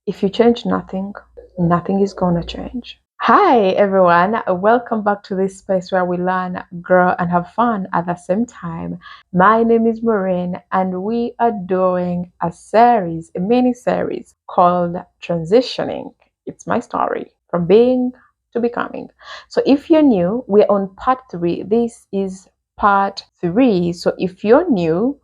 If you change nothing, nothing is gonna change. Hi everyone, welcome back to this space where we learn, grow, and have fun at the same time. My name is Maureen, and we are doing a mini series called Transitioning. It's my story from being to becoming. So if you're new, we're on part 3. This is part 3. So if you're new,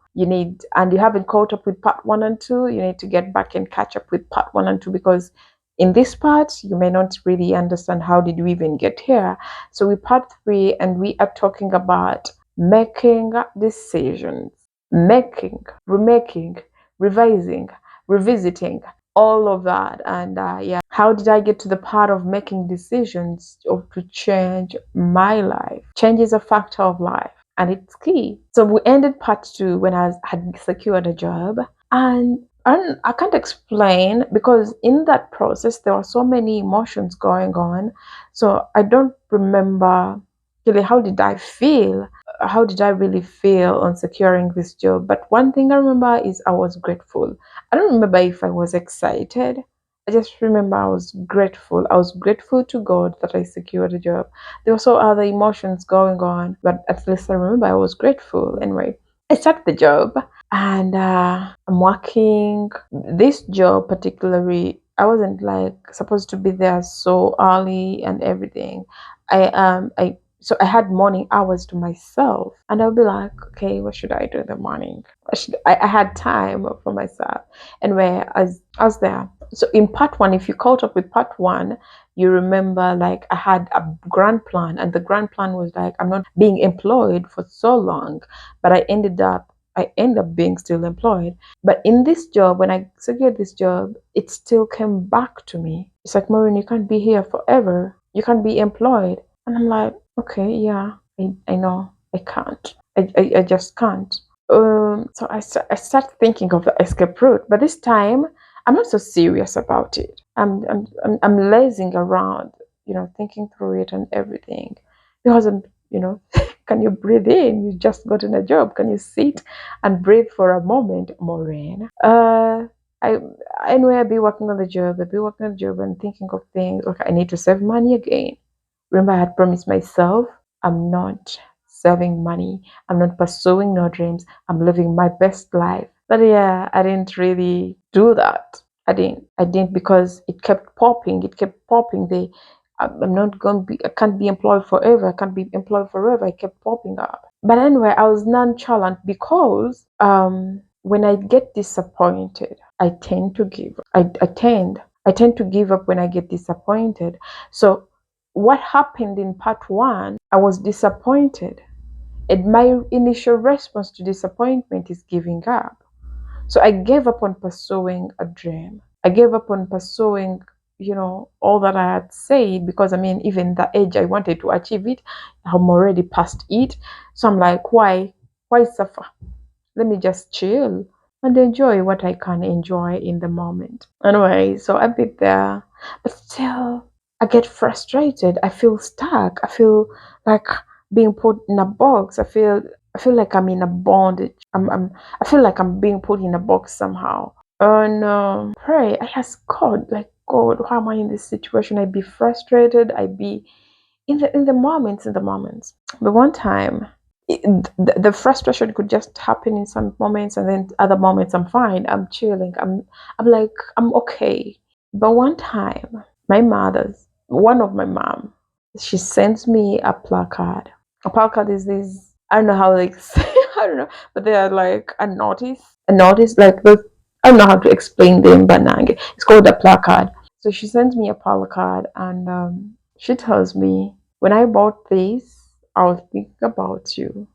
and you haven't caught up with part 1 and 2, you need to get back and catch up with part 1 and 2, because in this part you may not really understand how did we even get here. So we part 3, and we are talking about making decisions, making, remaking, revising, revisiting, all of that. And yeah, how did I get to the part of making decisions or to change my life? Change is a factor of life, and it's key. So we ended part 2 when had secured a job, and I can't explain, because in that process there were so many emotions going on. So I don't remember really how did I feel, how did I really feel on securing this job. But one thing I remember is I was grateful. I don't remember if I was excited. I just remember I was grateful. I was grateful to God that I secured a job. There were so other emotions going on, but at least I remember I was grateful. Anyway, I started the job, and I'm working. This job particularly, I wasn't like supposed to be there so early and everything. I had morning hours to myself, and I'll be like, okay, what should I do in the morning? I had time for myself, and where I was there. So in part 1, if you caught up with part 1, you remember like I had a grand plan, and the grand plan was like I'm not being employed for so long, but I end up being still employed. But in this job, when I secured this job, it still came back to me. It's like, Maureen, you can't be here forever. You can't be employed. And I'm like, okay, yeah, I know I can't. I just can't. So I start thinking of the escape route, but this time I'm not so serious about it. I'm lazing around, thinking through it and everything, because can you breathe in? You just gotten a job. Can you sit and breathe for a moment, Maureen? I anyway, I'd be working on the job. I'd be working on the job and thinking of things. Okay, I need to save money again. Remember, I had promised myself I'm not saving money. I'm not pursuing no dreams. I'm living my best life. But yeah, I didn't really do that. I didn't because it kept popping. It kept popping. I'm not going to be, I can't be employed forever. I can't be employed forever. It kept popping up. But anyway, I was nonchalant because when I get disappointed, I tend to give. I tend to give up when I get disappointed. So what happened in part 1, I was disappointed. And my initial response to disappointment is giving up. So I gave up on pursuing a dream. I gave up on pursuing, all that I had said, because I mean, even the age I wanted to achieve it, I'm already past it. So I'm like, why? Why suffer? Let me just chill and enjoy what I can enjoy in the moment. Anyway, so I bit there, but still I get frustrated. I feel stuck. I feel like being put in a box. I feel like I'm in a bondage. I feel like I'm being put in a box somehow. And pray. I ask God, like, God, why am I in this situation? I'd be frustrated. I'd be in the moments. But one time, the frustration could just happen in some moments, and then other moments I'm fine. I'm chilling. I'm like I'm okay. But one time, one of my mom, she sends me a placard. A placard is this. I don't know how they say. I don't know, but they are like a notice. A notice like the. I don't know how to explain them, but it's called a placard. So she sends me a placard, and she tells me, when I bought this, I was thinking about you.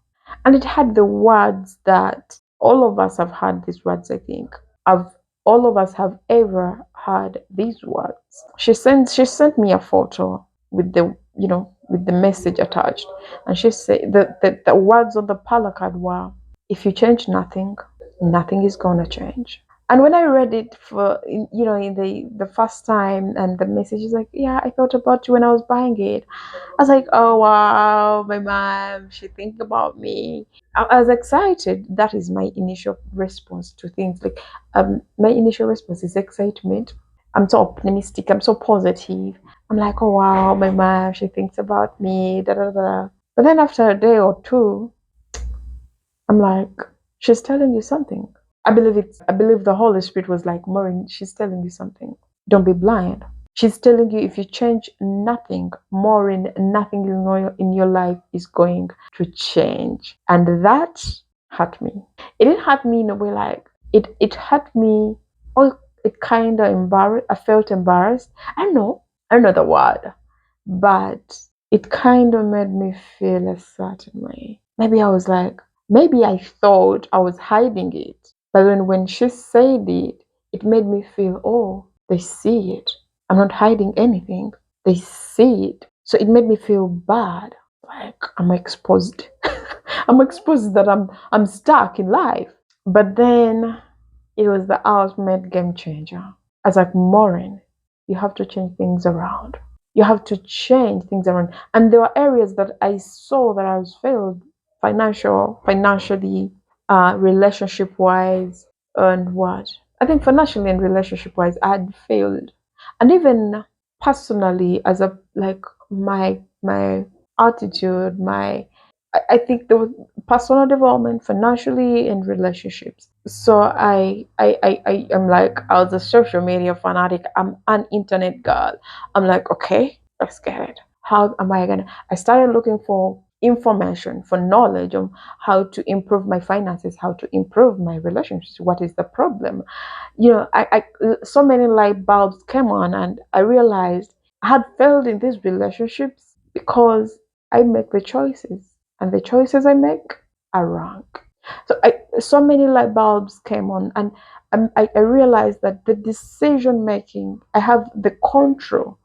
And it had the words that all of us have had these words, I think. All of us have ever heard these words. She sent me a photo with the message attached. And she said the words on the placard were, if you change nothing, nothing is gonna change. And when I read it in the first time, and the message is like, yeah, I thought about you when I was buying it. I was like, oh wow, my mom, she think about me. I was excited. That is my initial response to things. Like, my initial response is excitement. I'm so optimistic. I'm so positive. I'm like, oh wow, my mom, she thinks about me, da da da. But then after a day or two, I'm like, she's telling you something. I believe the Holy Spirit was like, Maureen, she's telling you something. Don't be blind. She's telling you if you change nothing, Maureen, nothing in your life is going to change. And that hurt me. It didn't hurt me in a way like it hurt me. Oh, it kind of embarrassed. I felt embarrassed. I don't know the word, but it kind of made me feel a certain way. Maybe I was like, maybe I thought I was hiding it. But then when she said it, it made me feel, oh, they see it. I'm not hiding anything. They see it. So it made me feel bad. Like I'm exposed. I'm exposed that I'm stuck in life. But then it was the ultimate game changer. I was like, Maureen, you have to change things around. You have to change things around. And there were areas that I saw that I was failed financially, relationship wise, and what? I think financially and relationship wise, I had failed. And even personally, as a like my attitude, I think there was personal development financially and relationships. So I am like, I was a social media fanatic. I'm an internet girl. I'm like, okay, let's get it. How am I gonna? I started looking for information, for knowledge on how to improve my finances, how to improve my relationships. What is the problem? I so many light bulbs came on, and I realized I had failed in these relationships because I make the choices, and the choices I make are wrong. So many light bulbs came on, and I realized that the decision making, I have the control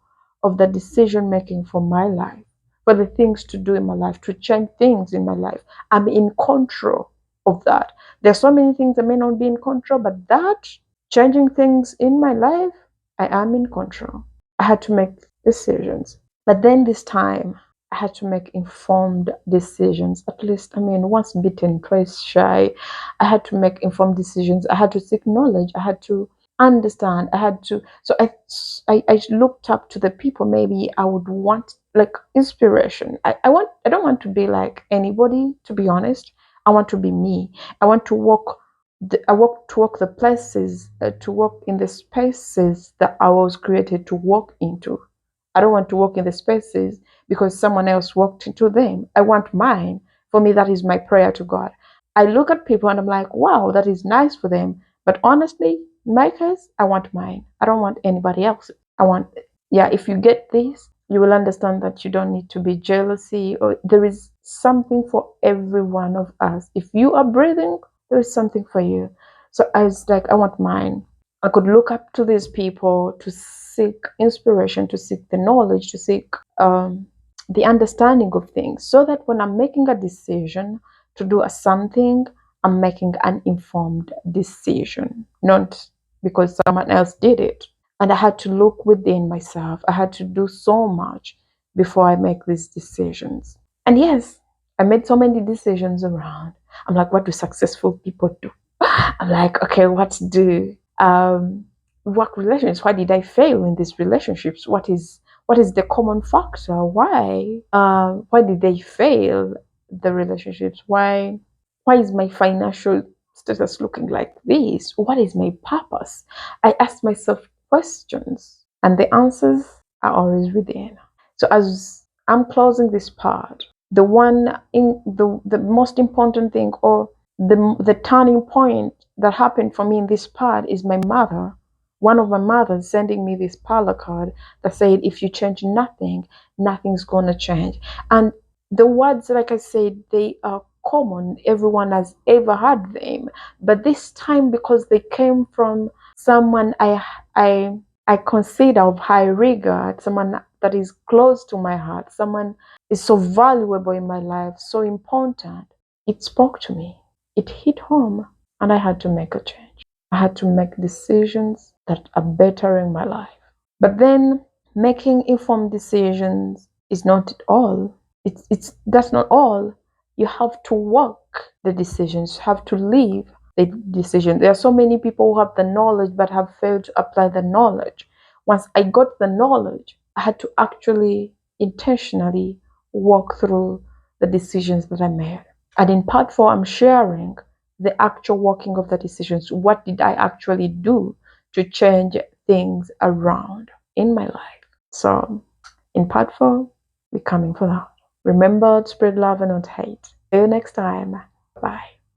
of the decision making for my life, for the things to do in my life, to change things in my life. I'm in control of that. There's so many things I may not be in control, but that changing things in my life, I am in control. I had to make decisions. But then this time, I had to make informed decisions. At least, I mean, once bitten, twice shy. I had to make informed decisions. I had to seek knowledge. I had to understand. I had to. So I looked up to the people maybe I would want like inspiration. I don't want to be like anybody, to be honest. I want to be me. I want to walk to walk the places, to walk in the spaces that I was created to walk into. I don't want to walk in the spaces because someone else walked into them. I want mine. For me, that is my prayer to God. I look at people and I'm like, wow, that is nice for them. But honestly, in my case, I want mine. I don't want anybody else. I want, yeah, if you get this, you will understand that you don't need to be jealousy, or there is something for every one of us. If you are breathing, there is something for you. So I was like, I want mine. I could look up to these people to seek inspiration, to seek the knowledge, to seek the understanding of things, so that when I'm making a decision to do something, I'm making an informed decision, not because someone else did it. And I had to look within myself. I had to do so much before I make these decisions. And yes, I made so many decisions around. I'm like, what do successful people do? I'm like, okay, what do work relationships? Why did I fail in these relationships? What is the common factor? Why did they fail the relationships? Why is my financial status looking like this? What is my purpose? I asked myself questions, and the answers are always within. So as I'm closing this part, the most important thing, or the turning point that happened for me in this part, is my mother. One of my mothers sending me this parlor card that said, if you change nothing, nothing's gonna change. And the words, like I said, they are common. Everyone has ever heard them. But this time, because they came from someone I consider of high regard, someone that is close to my heart, someone is so valuable in my life, so important, it spoke to me. It hit home, and I had to make a change. I had to make decisions that are bettering my life. But then making informed decisions is not all. It's that's not all. You have to walk the decisions. You have to live the decision. There are so many people who have the knowledge but have failed to apply the knowledge. once I got the knowledge, I had to actually intentionally walk through the decisions that I made. And in part 4, I'm sharing the actual working of the decisions. What did I actually do to change things around in my life? So in part 4, we're coming for that. Remember to spread love and not hate. See you next time. Bye.